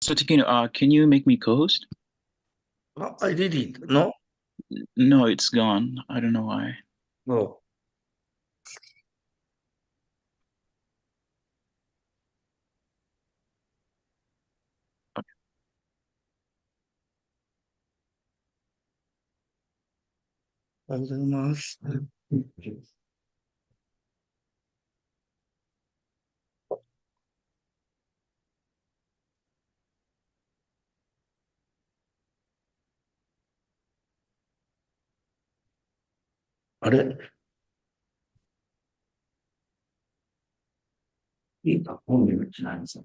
So Tikino, can you make me co-host? Oh, I did it. No? No, it's gone. I don't know why. No. Además, Are? Iba ko may chance.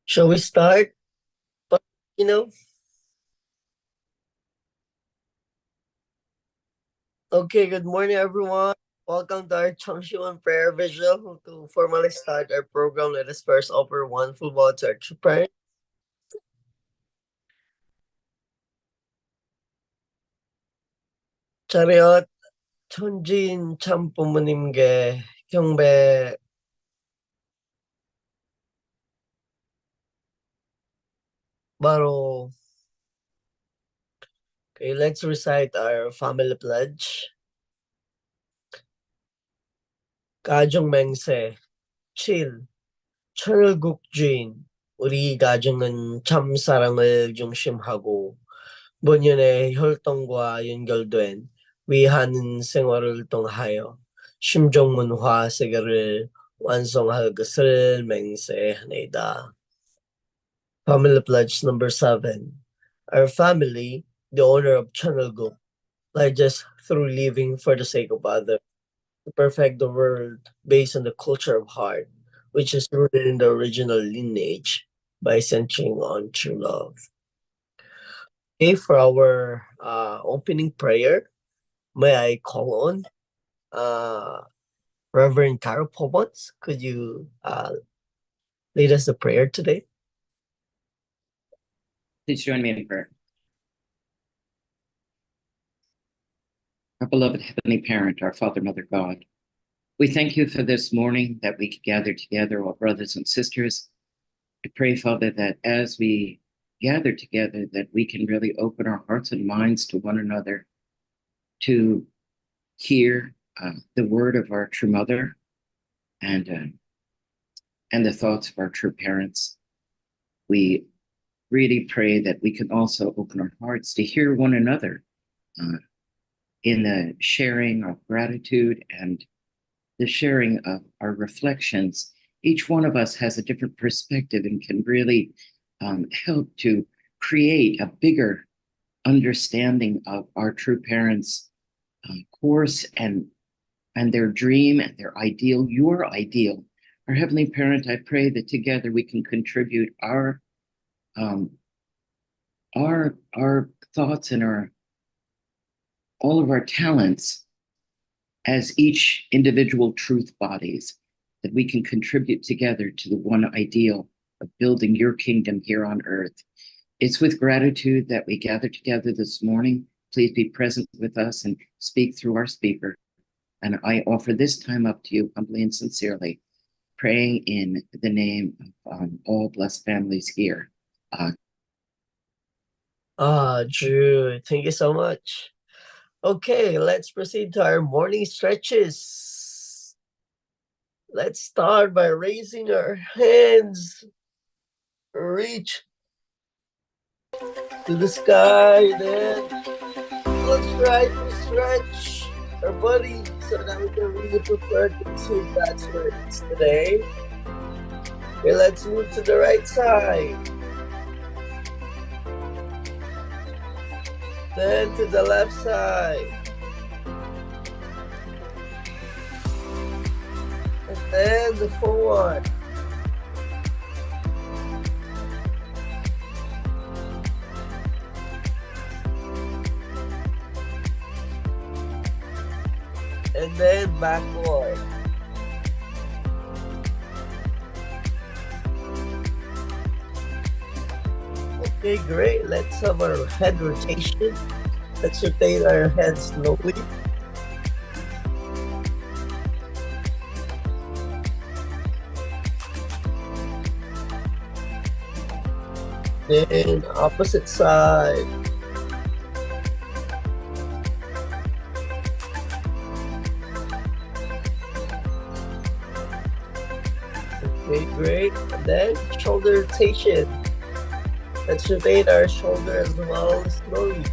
Shall we start? You know? Okay, good morning, everyone. Welcome to our Changshuan prayer vigil. To formally start our program, let us first offer one full vow to our true parents. 차렷 천진 참부모님께 경배. 바로. Okay, let's recite our family pledge. 가정 맹세 7. 천을국주인 우리 가정은 참 사랑을 중심하고 본연의 혈통과 연결된 위하는 생활을 통하여 심종문화 세계를 완성할 것을 맹세하나이다. Family pledge number 7. Our family, the owner of Chanelguk, pledges through living for the sake of others to perfect the world based on the culture of heart, which is rooted in the original lineage by centering on true love. Okay, for our opening prayer, may I call on Reverend Carol Pobons? Could you lead us a prayer today? Please join me in prayer. Our beloved Heavenly Parent, our Father, Mother, God, we thank you for this morning that we could gather together, all brothers and sisters. I pray, Father, that as we gather together, that we can really open our hearts and minds to one another to hear the word of our true mother and the thoughts of our true parents. We really pray that we can also open our hearts to hear one another in the sharing of gratitude and the sharing of our reflections. Each one of us has a different perspective and can really help to create a bigger understanding of our true parents' course and their dream and their ideal, your ideal. Our Heavenly Parent, I pray that together we can contribute our thoughts and all of our talents as each individual truth bodies, that we can contribute together to the one ideal of building your kingdom here on earth. It's with gratitude that we gather together this morning. Please be present with us and speak through our speaker. And I offer this time up to you humbly and sincerely, praying in the name of all blessed families here. Drew, thank you so much. Okay, let's proceed to our morning stretches. Let's start by raising our hands. Reach to the sky, then let's try to stretch our body so that we can really prepare to receive God's words today. Okay, let's move to the right side. Then to the left side. And then the forward. And then backward. Okay, great. Let's have our head rotation. Let's rotate our head slowly. Then opposite side. Okay, great. And then shoulder rotation. Let's rotate our shoulder as well slowly.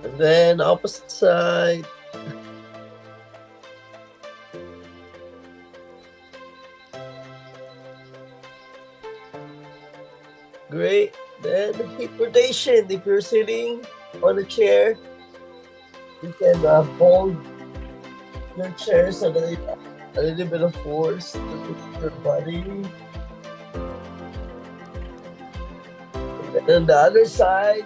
And then opposite side. Great. Then hip rotation. If you're sitting on a chair, you can hold your chair so that a little bit of force to your body. And then the other side.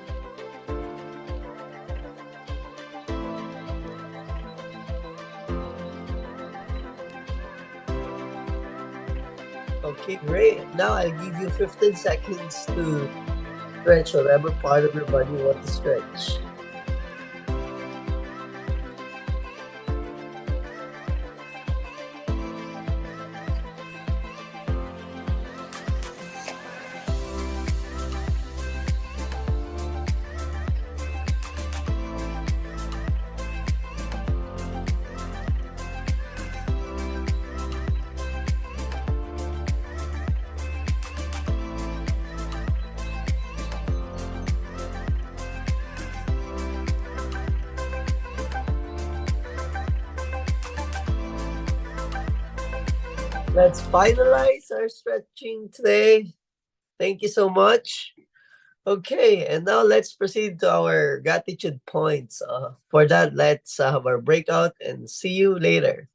Okay, great. Now I'll give you 15 seconds to stretch whatever part of your body you want to stretch. Let's finalize our stretching today. Thank you so much. Okay, and now let's proceed to our gratitude points. For that, let's have our breakout and see you later.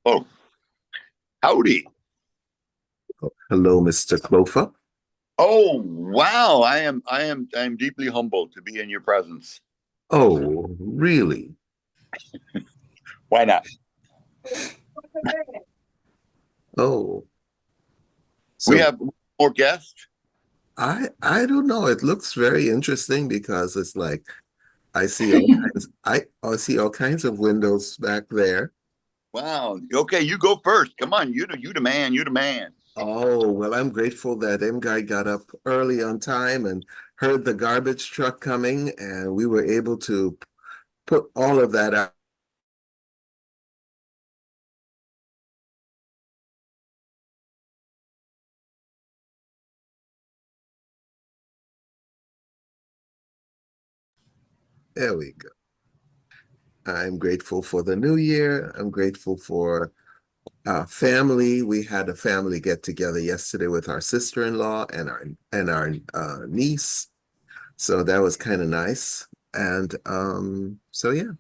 Oh, howdy. Hello, Mr. Clover. Oh, wow. I am deeply humbled to be in your presence. Oh, really? Why not? Oh, We so have more guests. I don't know. It looks very interesting because it's like I see all kinds I see all kinds of windows back there. Wow. Okay, you go first. Come on, you the man, you the man. Oh, well, I'm grateful that M guy got up early on time and heard the garbage truck coming, and we were able to put all of that out. There we go. I'm grateful for the new year. I'm grateful for family. We had a family get together yesterday with our sister-in-law and our niece. So that was kind of nice. And so yeah.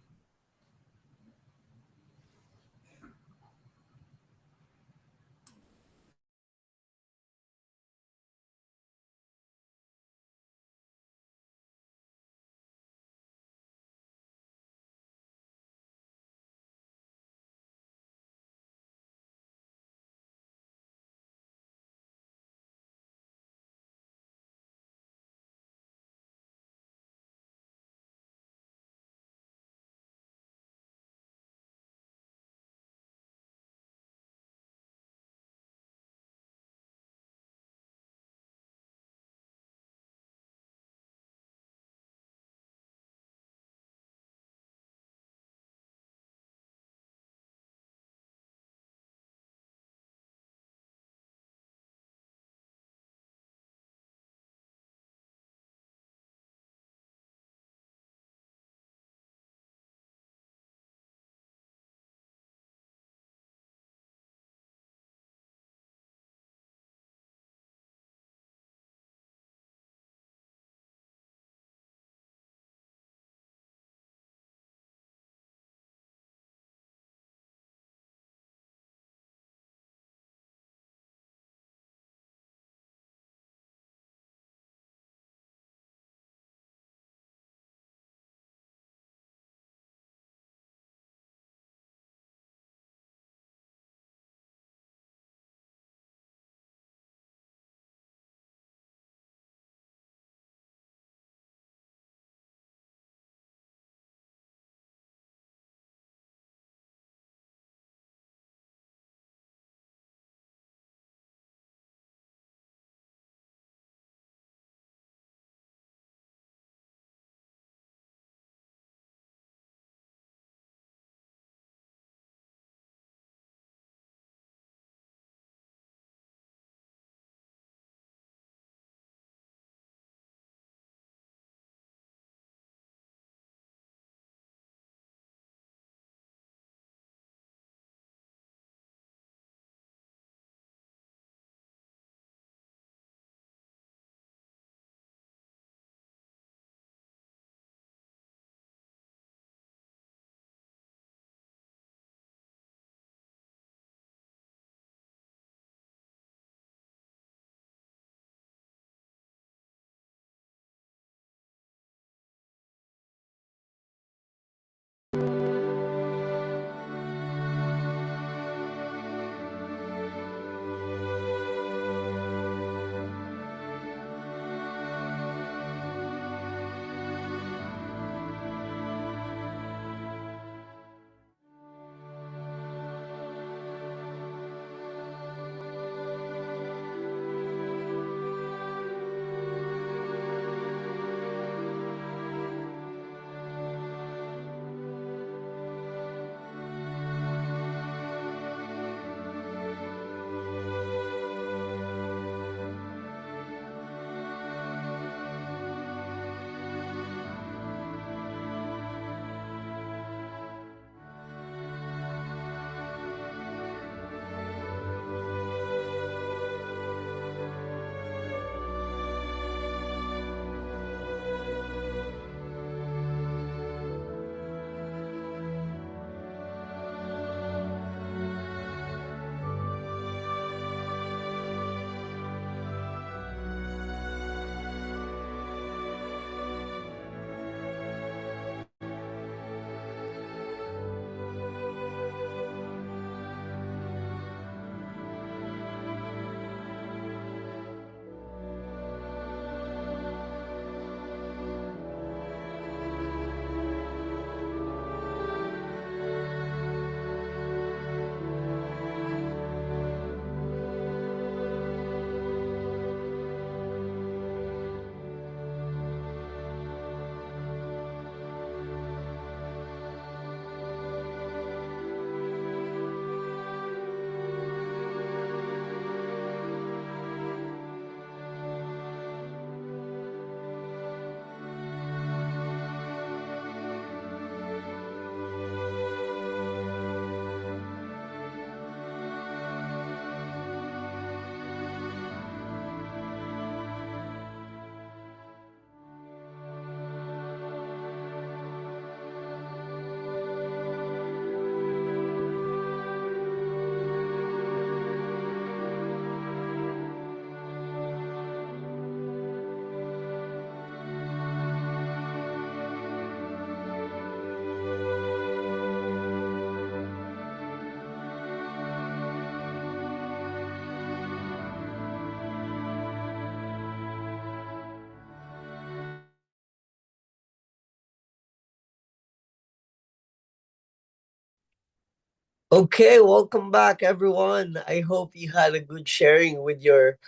Okay, welcome back, everyone. I hope you had a good sharing with your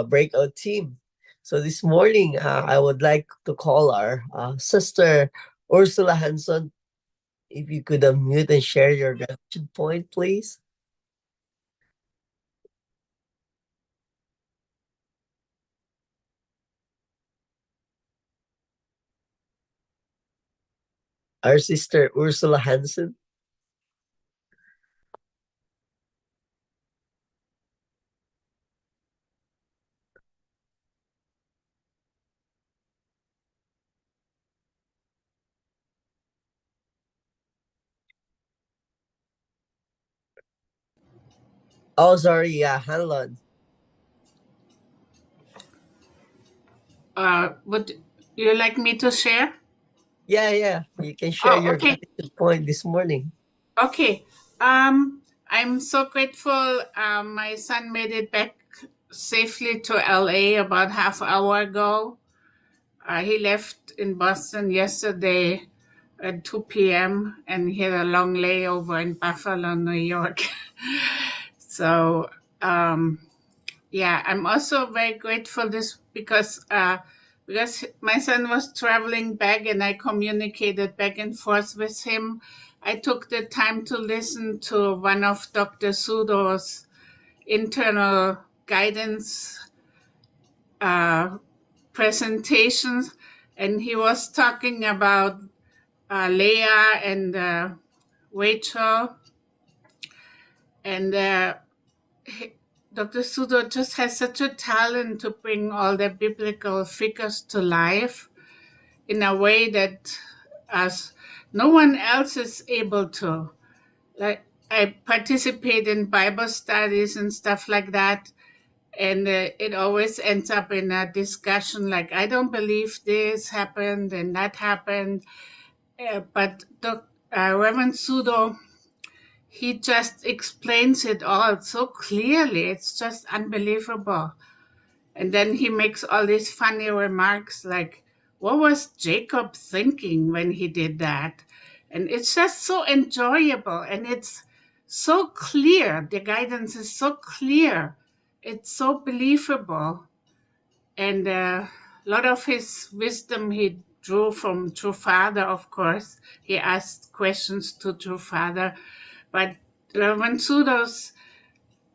breakout team. So this morning, I would like to call our sister Ursula Hanson. If you could unmute and share your gratitude point, please. Our sister Ursula Hanson. Oh, sorry. Yeah, Hanlon. Would you like me to share? Yeah. You can share Oh, your okay. gratitude point this morning. Okay. I'm so grateful. My son made it back safely to LA about half hour ago. He left in Boston yesterday at 2 p.m. and he had a long layover in Buffalo, New York. So, yeah, I'm also very grateful this because my son was traveling back and I communicated back and forth with him. I took the time to listen to one of Dr. Sudo's internal guidance uh, presentations, and he was talking about Leah and Rachel, and Dr. Sudo just has such a talent to bring all the biblical figures to life in a way that as no one else is able to. Like I participate in Bible studies and stuff like that, and it always ends up in a discussion like I don't believe this happened and that happened, but Reverend Sudo, he just explains it all so clearly. It's just unbelievable. And then he makes all these funny remarks like, what was Jacob thinking when he did that? And it's just so enjoyable and it's so clear. The guidance is so clear. It's so believable. And a lot of his wisdom he drew from True Father, of course. He asked questions to True Father. But Reverend Sudo's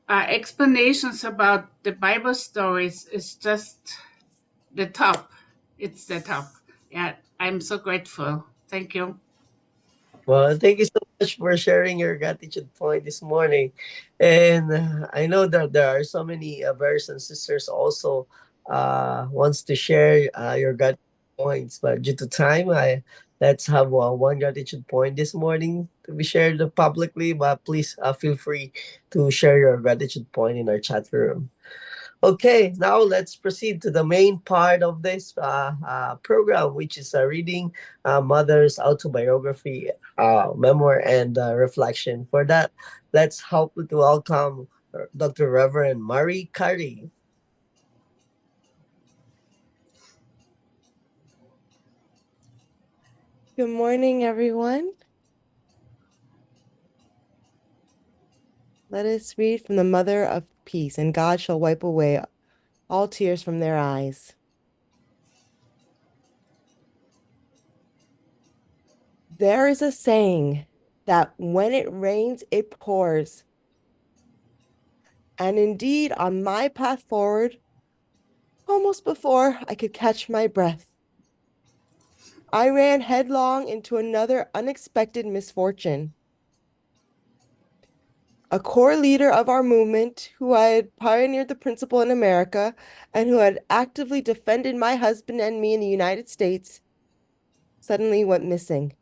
explanations about the Bible stories is just the top. It's the top. Yeah, I'm so grateful. Thank you. Well, thank you so much for sharing your gratitude point this morning. And I know that there are so many brothers and sisters also wants to share your gratitude points, but due to time, I let's have one gratitude point this morning to be shared publicly. But please feel free to share your gratitude point in our chat room. Okay, now let's proceed to the main part of this program, which is reading Mother's autobiography, memoir, and reflection. For that, let's help to welcome Dr. Reverend Marie Curry. Good morning, everyone. Let us read from the Mother of Peace, and God shall wipe away all tears from their eyes. There is a saying that when it rains, it pours. And indeed, on my path forward, almost before I could catch my breath, I ran headlong into another unexpected misfortune. A core leader of our movement, who had pioneered the principle in America and who had actively defended my husband and me in the United States, suddenly went missing.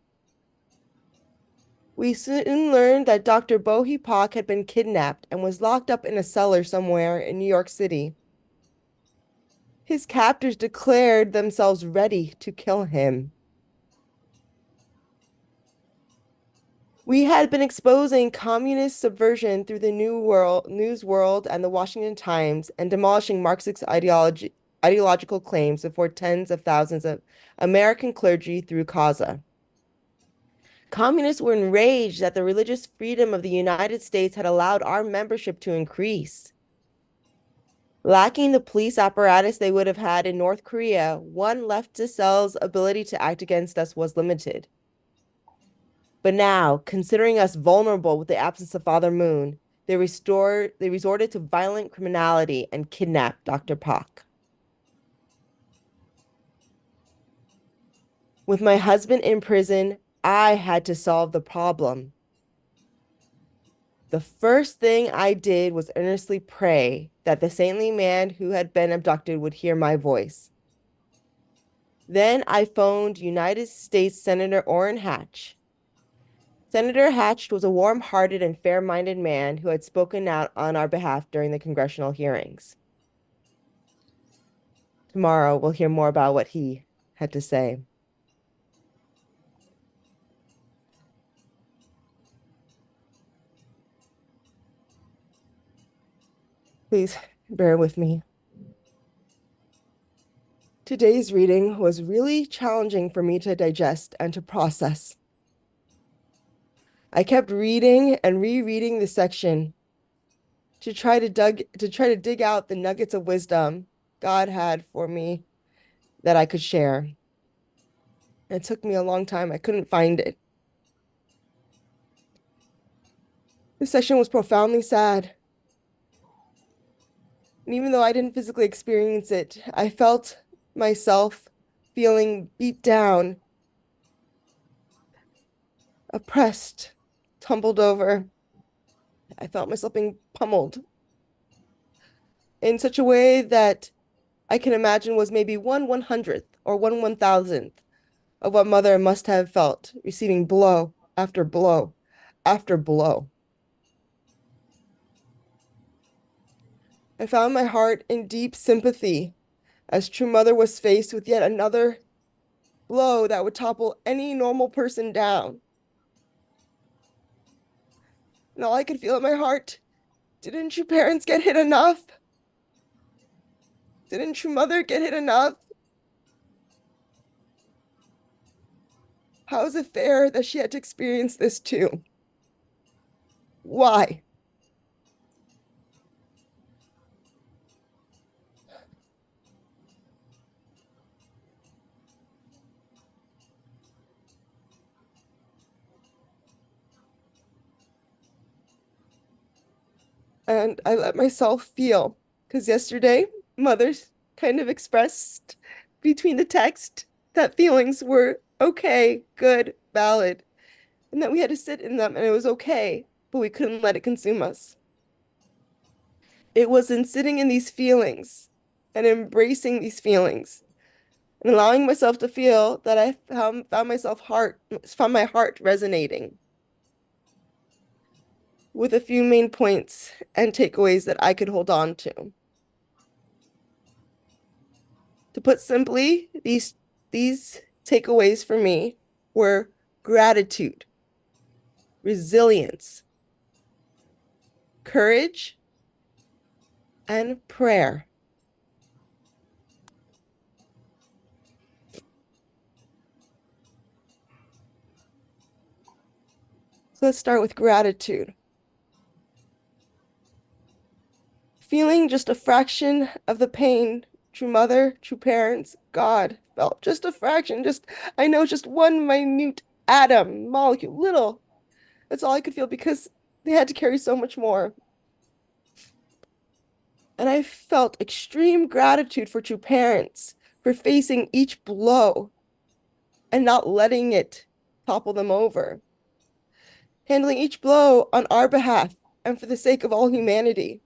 We soon learned that Dr. Bohi Pak had been kidnapped and was locked up in a cellar somewhere in New York City. His captors declared themselves ready to kill him. We had been exposing communist subversion through the News World and the Washington Times and demolishing Marxist ideological claims before tens of thousands of American clergy through CASA. Communists were enraged that the religious freedom of the United States had allowed our membership to increase. Lacking the police apparatus they would have had in North Korea, one leftist cell's ability to act against us was limited. But now, considering us vulnerable with the absence of Father Moon, they resorted to violent criminality and kidnapped Dr. Pak. With my husband in prison, I had to solve the problem. The first thing I did was earnestly pray that the saintly man who had been abducted would hear my voice. Then I phoned United States Senator Orrin Hatch. Senator Hatch was a warm-hearted and fair-minded man who had spoken out on our behalf during the congressional hearings. Tomorrow, we'll hear more about what he had to say. Please bear with me. Today's reading was really challenging for me to digest and to process. I kept reading and rereading the section to try to dig out the nuggets of wisdom God had for me that I could share. It took me a long time. I couldn't find it. This section was profoundly sad. And even though I didn't physically experience it, I felt myself feeling beat down, oppressed, tumbled over. I felt myself being pummeled in such a way that I can imagine was maybe 1/100th or 1/1000th of what Mother must have felt, receiving blow after blow after blow. I found my heart in deep sympathy as True Mother was faced with yet another blow that would topple any normal person down. And all I could feel in my heart, didn't your parents get hit enough? Didn't True Mother get hit enough? How is it fair that she had to experience this too? Why? And I let myself feel, because yesterday, Mother's kind of expressed between the text that feelings were okay, good, valid, and that we had to sit in them and it was okay, but we couldn't let it consume us. It was in sitting in these feelings and embracing these feelings and allowing myself to feel that I found my heart resonating with a few main points and takeaways that I could hold on to. To put simply, these takeaways for me were gratitude, resilience, courage, and prayer. So let's start with gratitude. Feeling just a fraction of the pain True Mother, True Parents, God felt. Just a fraction, I know just one minute atom, molecule, little. That's all I could feel because they had to carry so much more. And I felt extreme gratitude for True Parents for facing each blow and not letting it topple them over. Handling each blow on our behalf and for the sake of all humanity.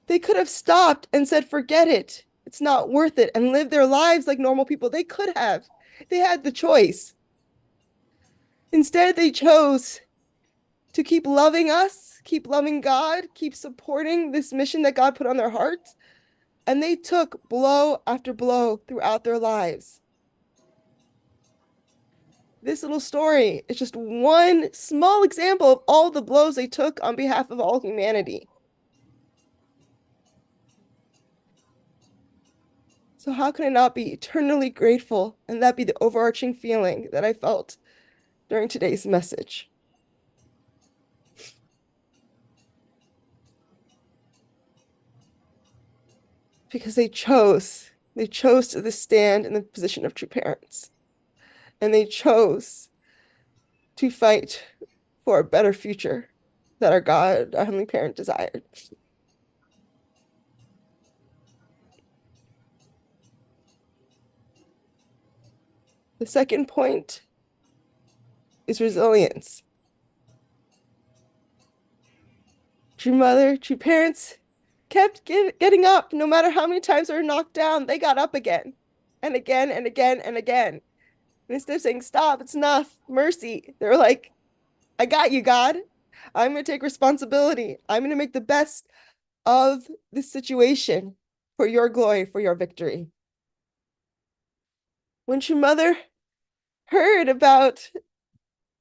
They could have stopped and said, forget it. It's not worth it, and lived their lives like normal people. They could have. They had the choice. Instead, they chose to keep loving us, keep loving God, keep supporting this mission that God put on their hearts. And they took blow after blow throughout their lives. This little story is just one small example of all the blows they took on behalf of all humanity. So how can I not be eternally grateful and that be the overarching feeling that I felt during today's message? Because they chose to stand in the position of true parents. And they chose to fight for a better future that our God, our Heavenly Parent, desired. The second point is resilience. True mother, true parents kept getting up no matter how many times they were knocked down. They got up again and again and again and again. And instead of saying, stop, it's enough, mercy, they were like, I got you, God. I'm going to take responsibility. I'm going to make the best of this situation for your glory, for your victory. When true mother heard about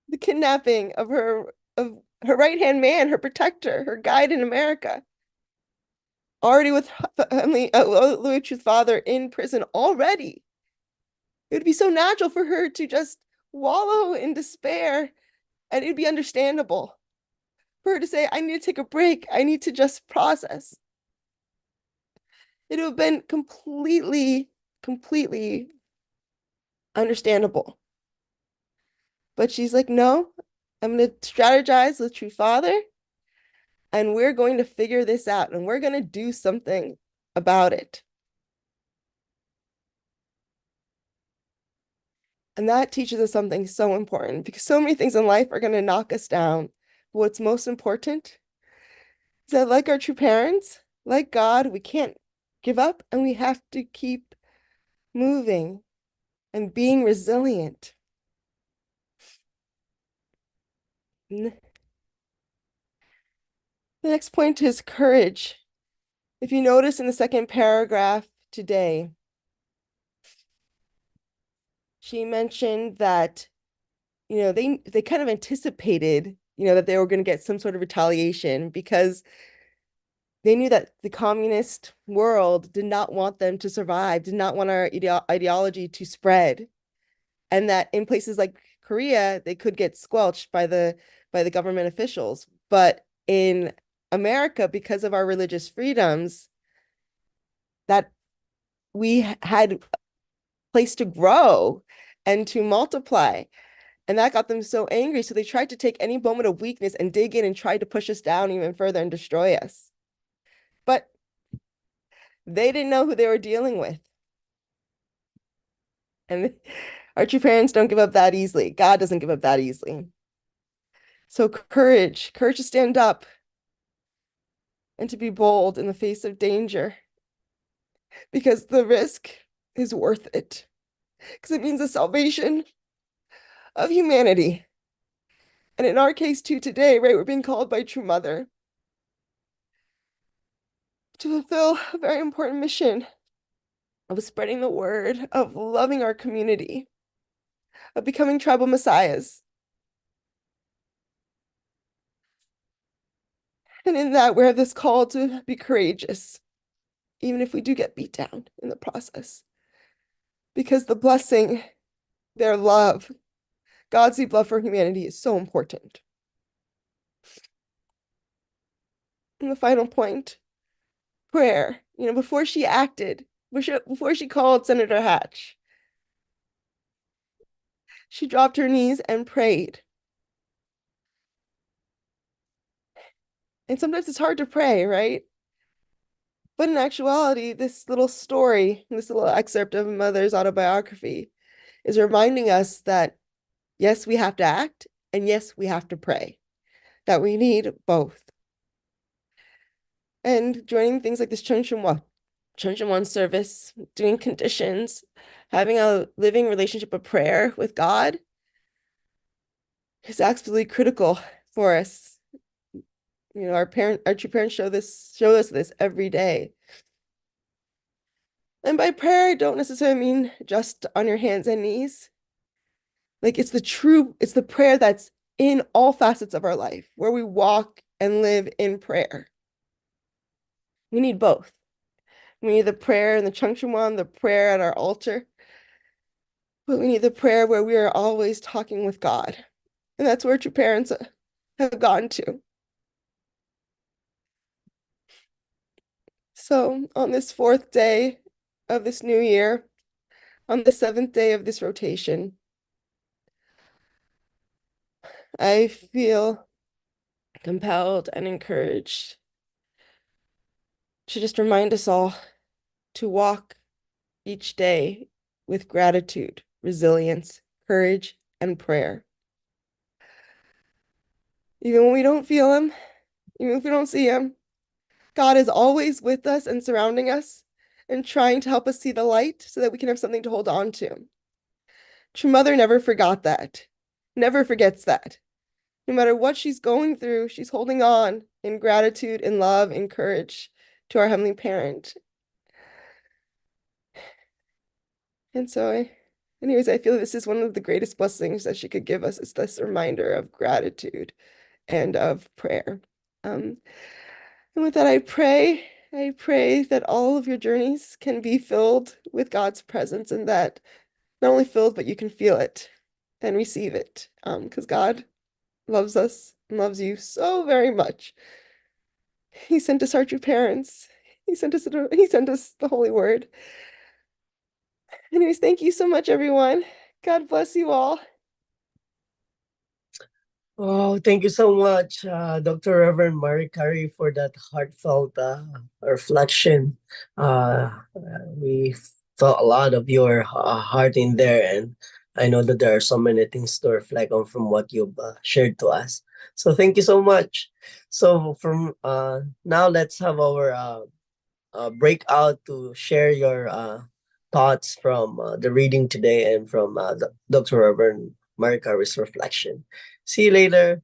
the kidnapping of her right-hand man, her protector, her guide in America, already with Louis Truth's father in prison already, it would be so natural for her to just wallow in despair, and it'd be understandable for her to say, I need to take a break. I need to just process. It would have been completely understandable. But she's like, no, I'm going to strategize with True Father, and we're going to figure this out, and we're going to do something about it. And that teaches us something so important, because so many things in life are going to knock us down. But what's most important is that, like our true parents, like God, we can't give up, and we have to keep moving and being resilient. The next point is courage. If you notice in the second paragraph today, she mentioned that, they kind of anticipated, that they were going to get some sort of retaliation because they knew that the communist world did not want them to survive, did not want our ideology to spread, and that in places like Korea, they could get squelched by the government officials. But in America, because of our religious freedoms, that we had a place to grow and to multiply. And that got them so angry. So they tried to take any moment of weakness and dig in and try to push us down even further and destroy us. But they didn't know who they were dealing with. And our true parents don't give up that easily. God doesn't give up that easily. So courage to stand up and to be bold in the face of danger, because the risk is worth it, because it means the salvation of humanity. And in our case too today, right, we're being called by True Mother to fulfill a very important mission of spreading the word, of loving our community, of becoming tribal messiahs. And in that, we have this call to be courageous, even if we do get beat down in the process. Because the blessing, their love, God's deep love for humanity is so important. And the final point, prayer. Before she acted, before she called Senator Hatch, she dropped her knees and prayed. And sometimes it's hard to pray, right? But in actuality, this little story, this little excerpt of a mother's autobiography is reminding us that, yes, we have to act, and yes, we have to pray, that we need both. And joining things like this Church in One service, doing conditions, having a living relationship of prayer with God is absolutely critical for us. Our true parents show us this every day. And by prayer, I don't necessarily mean just on your hands and knees. Like it's the prayer that's in all facets of our life, where we walk and live in prayer. We need both. We need the prayer in the Chungchungwan, the prayer at our altar. But we need the prayer where we are always talking with God. And that's where true parents have gone to. So on this 4th day of this new year, on the 7th day of this rotation, I feel compelled and encouraged to just remind us all to walk each day with gratitude, resilience, courage, and prayer. Even when we don't feel Him, even if we don't see Him, God is always with us and surrounding us and trying to help us see the light so that we can have something to hold on to. True Mother never forgot that, never forgets that. No matter what she's going through, she's holding on in gratitude, in love, in courage to our Heavenly Parent. And so, anyways, I feel this is one of the greatest blessings that she could give us is this reminder of gratitude and of prayer. And with that, I pray that all of your journeys can be filled with God's presence and that not only filled, but you can feel it and receive it. Because God loves us and loves you so very much. He sent us our true parents. He sent us the Holy Word. Anyways, thank you so much, everyone. God bless you all. Oh, thank you so much, Dr. Reverend Mary Carey, for that heartfelt reflection. We felt a lot of your heart in there, and I know that there are so many things to reflect on from what you've shared to us. So thank you so much. So from now, let's have our breakout to share your thoughts from the reading today and from Dr. Reverend Mary Carey's reflection. See you later.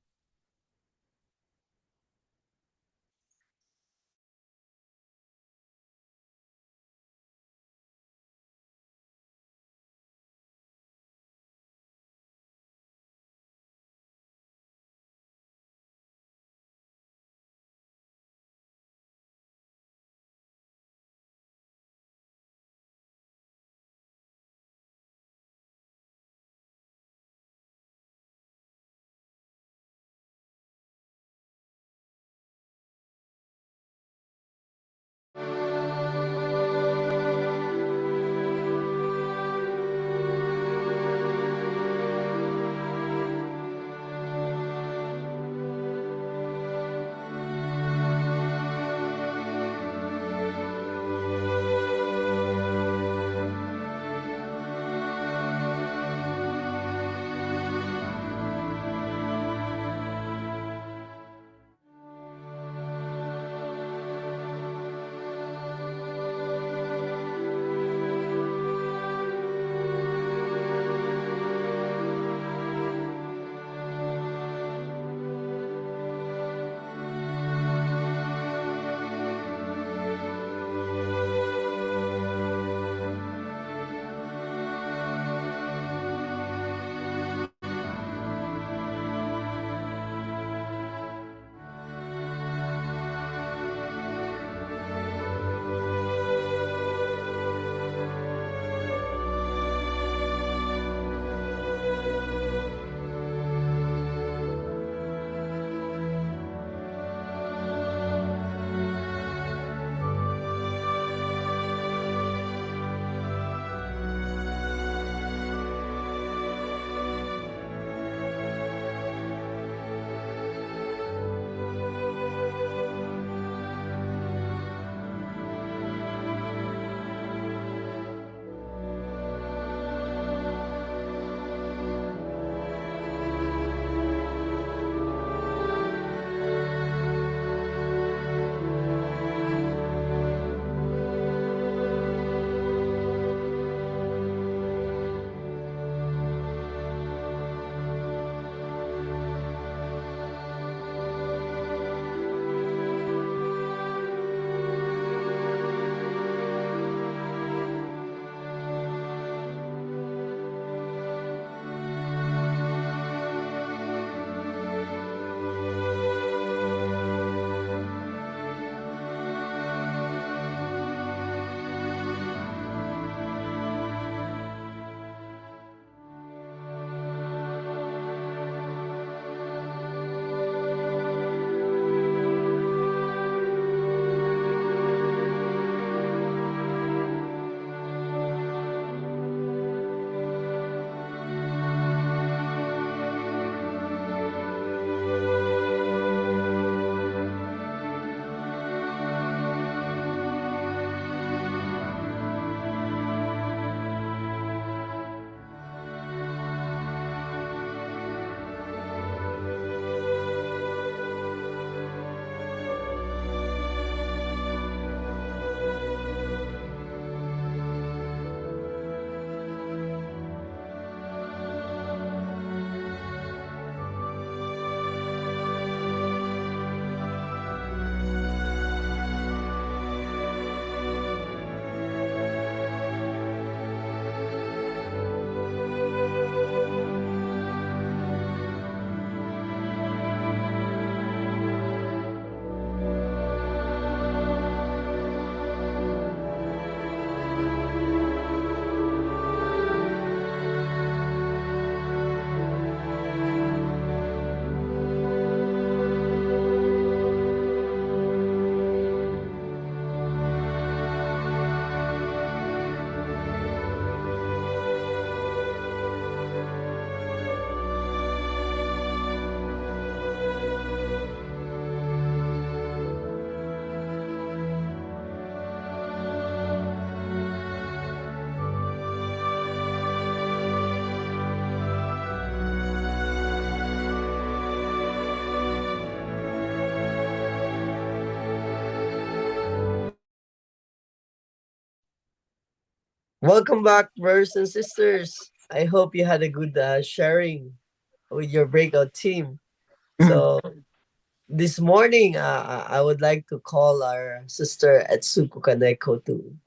Welcome back, brothers and sisters. I hope you had a good sharing with your breakout team. So this morning, I would like to call our sister Etsuko Kaneko to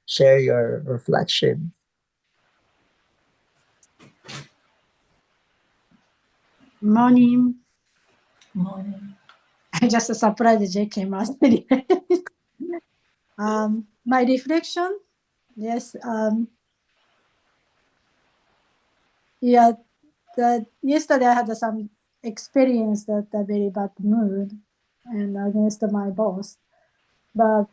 share your reflection. Morning. Morning. I just surprised Jay came out. My reflection, yes. Yeah, yesterday I had some experience that a very bad mood and against my boss. But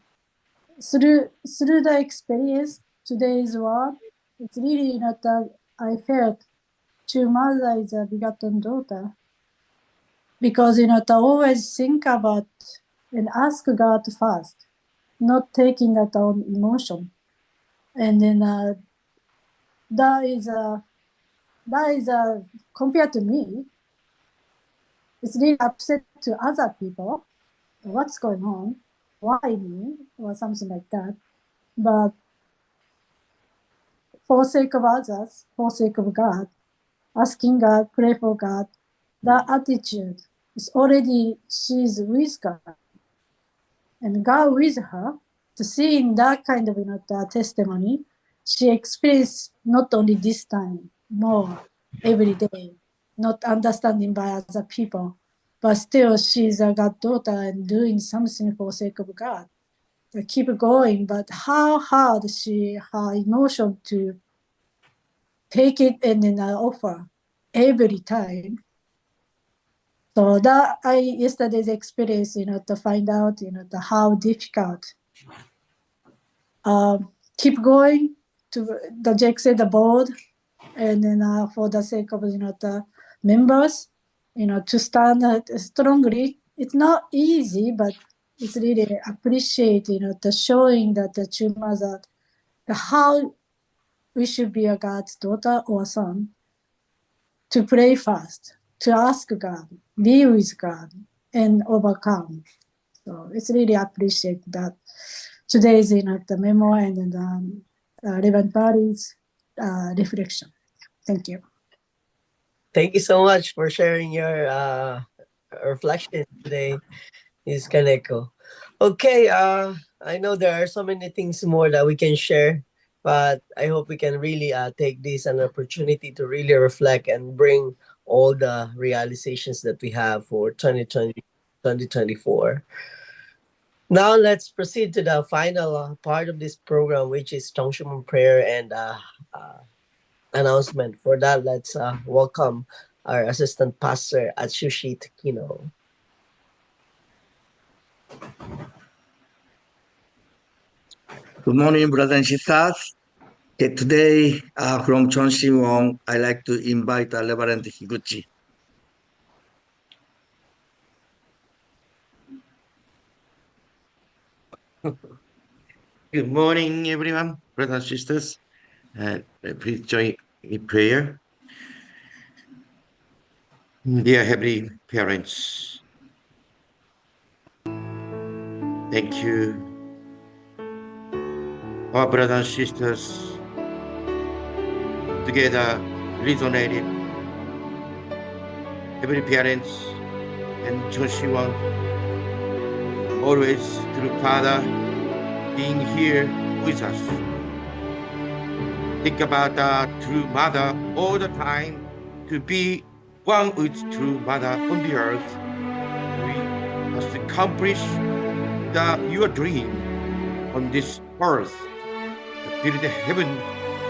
through the experience, today's word, it's really not that I felt true mother is a begotten daughter. Because to always think about and ask God first, not taking that own emotion. And then that is compared to me, it's really upset to other people. What's going on? Why me? Or something like that. But for sake of others, for sake of God, asking God, pray for God, that attitude is already she's with God. And God with her, to see in that kind of the testimony, she experienced not only this time, more every day, not understanding by other people, but still she's a God daughter and doing something for the sake of God. So keep going, but how hard her emotion to take it and then offer every time. So that yesterday's experience, to find out, how difficult. Keep going to the Jake said the board, and then for the sake of the members, to stand strongly. It's not easy, but it's really appreciate the showing that the true mother, how we should be a God's daughter or son, to pray first, to ask God, be with God, and overcome. So it's really appreciate that. Today is the memo and then relevant parties reflection. Thank you. Thank you so much for sharing your reflection today, Ms. Kaneko. Okay, I know there are so many things more that we can share, but I hope we can really take this an opportunity to really reflect and bring all the realizations that we have for 2024. Now let's proceed to the final part of this program, which is Tongshimon prayer and announcement. For that, let's welcome our assistant pastor at Atsushi Takino. Good morning, brothers and sisters. Today, from Chonshin, I'd like to invite Reverend Higuchi. Good morning, everyone, brothers and sisters. Please join in prayer. Dear Heavenly Parents, thank you. Our brothers and sisters together resonated. Heavenly Parents and Chonshin, always through Father being here with us. Think about the true mother all the time, to be one with true mother on the earth. We must accomplish your dream on this earth, to build heaven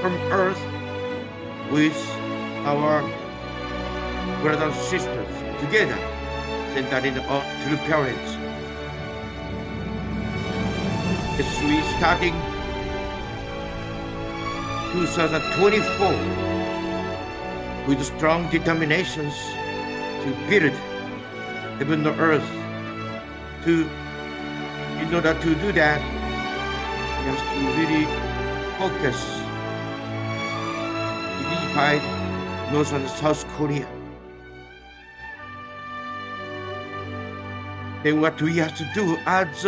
from earth with our brothers and sisters together, centered on true parents. As we starting 2024 with strong determinations to build heaven on earth. In order to do that, we have to really focus, unified North and South Korea. Then what we have to do as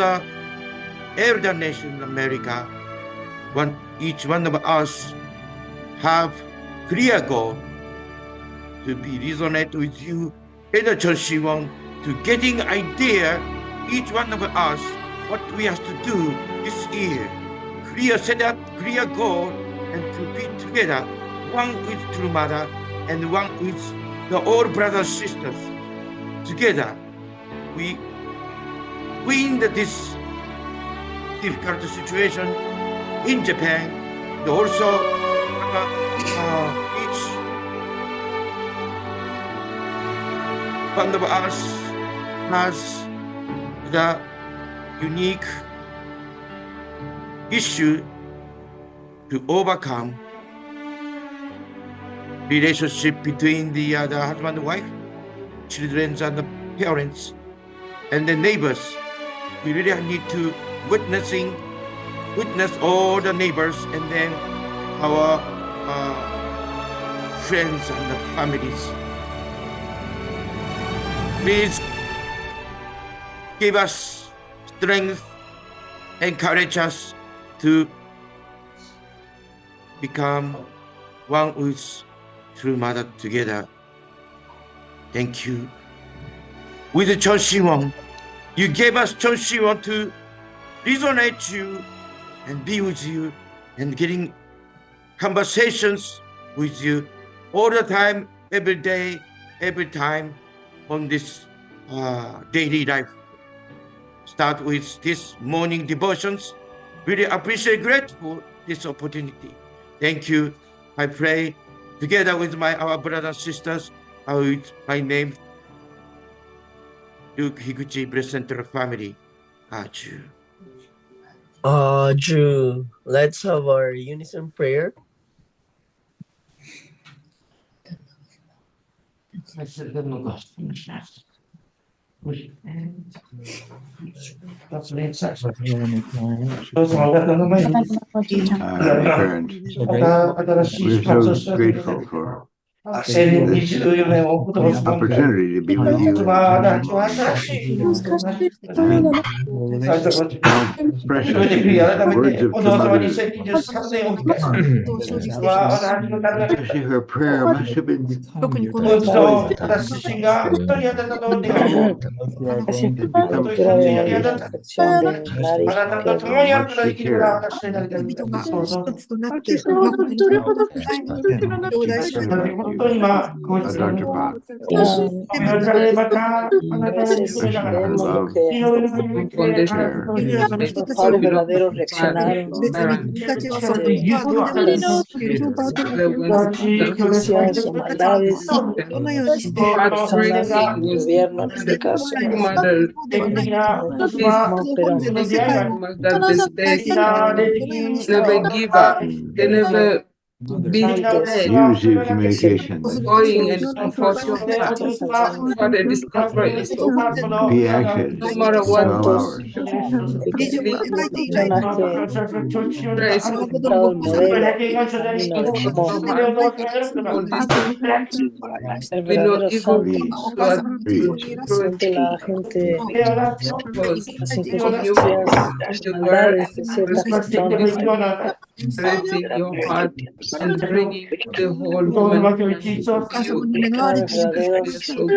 elder nation in America, each one of us have clear goal to be resonate with you in the church to getting idea each one of us what we have to do this year. Clear set up, clear goal, and to be together, one with true mother and one with the all brothers sisters. Together, we win this difficult situation in Japan. And also, each one of us has the unique issue to overcome relationship between the husband and wife, children and the parents, and the neighbors. We really need to witness all the neighbors and then our friends and the families. Please give us strength, encourage us to become one with true mother together. Thank you. With the Chonshiwon, you gave us Chonshiwon to resonate you and be with you and getting conversations with you all the time, every day, every time on this daily life. Start with this morning devotions. Really appreciate, grateful this opportunity. Thank you. I pray together with our brothers and sisters, with my name, Duke Higuchi, Presenter family. Aju. Drew, let's have our unison prayer. Parent, we're so grateful for this opportunity to be with you. How precious it is, the words of two mothers. Especially her prayer must have been become much to care. Dr. Pop. Especially her love, Padres verdaderos reaccionaron noticias o maldades personas del gobierno en este caso no, pero use your communication. Be active 12 hours. Personas que han dado el modelo de cómo ser verdaderos santos. Siente la gente las injusticias, maldades de ciertas personas. Important for him. Han superado el sentimiento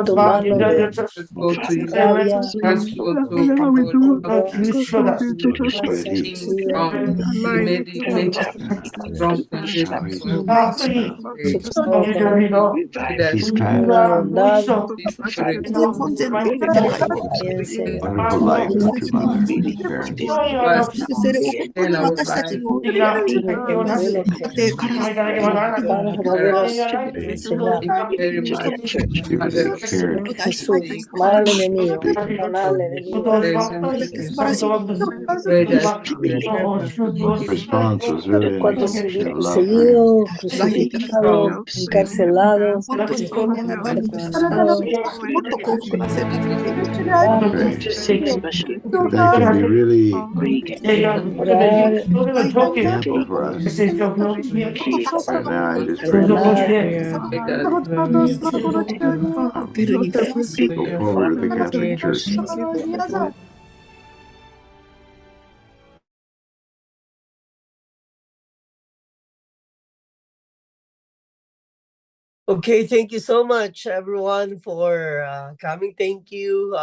humano de rabia, Wonderful life with two mothers, parents. Jesús, mal al enemigo, mal al enemigo. Response was really an Cuando expression of love. seguido, crucificado, encarcelado, secuestrado, That can be really example for us. Right now, I just pray people forward to the Catholic Church. Okay, thank you so much, everyone, for coming. Thank you,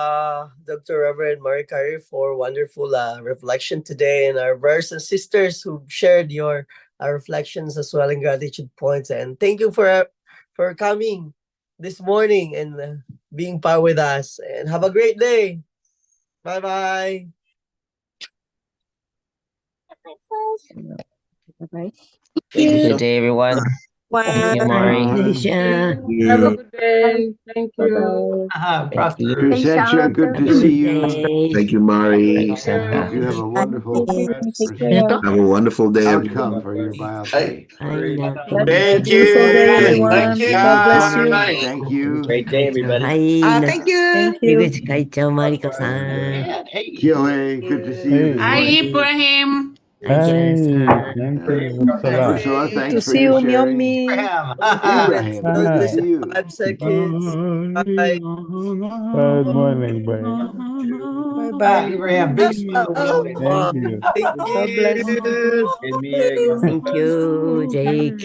Dr. Reverend Marikari, for wonderful reflection today, and our brothers and sisters who shared your reflections as well and gratitude points. And thank you for coming this morning and being part with us. And have a great day. Bye bye. Bye-bye. Have a good day, everyone. Thank you, Mari. Alicia. Have a good day. Thank you. Bye-bye. Thank you. Sencha, good to Have a see good you. day. Thank you, Thank Mari. you, Santa. Hope you have a wonderful Take care. Have a wonderful day, everyone. outcome for your biopsy. Bye now. Thank Beautiful day, you. everyone. Thank you, God bless you. guys. Thank you. great day, everybody. はいな。 Thank you. Thank 出 you. 口会長、マリコさん。 Kyohei, good to see you this Hi, morning. Ibrahim. はい、キャラさん。 thank Yeah. you. Salah. Ursula, Good to thanks for see your you, sharing. Myomi. Okay, Ibrahim, good to let's see you. 5 seconds. Bye. Good morning, boy. Bye bye. Thank you. Thank God bless. you. Thank you, Jake.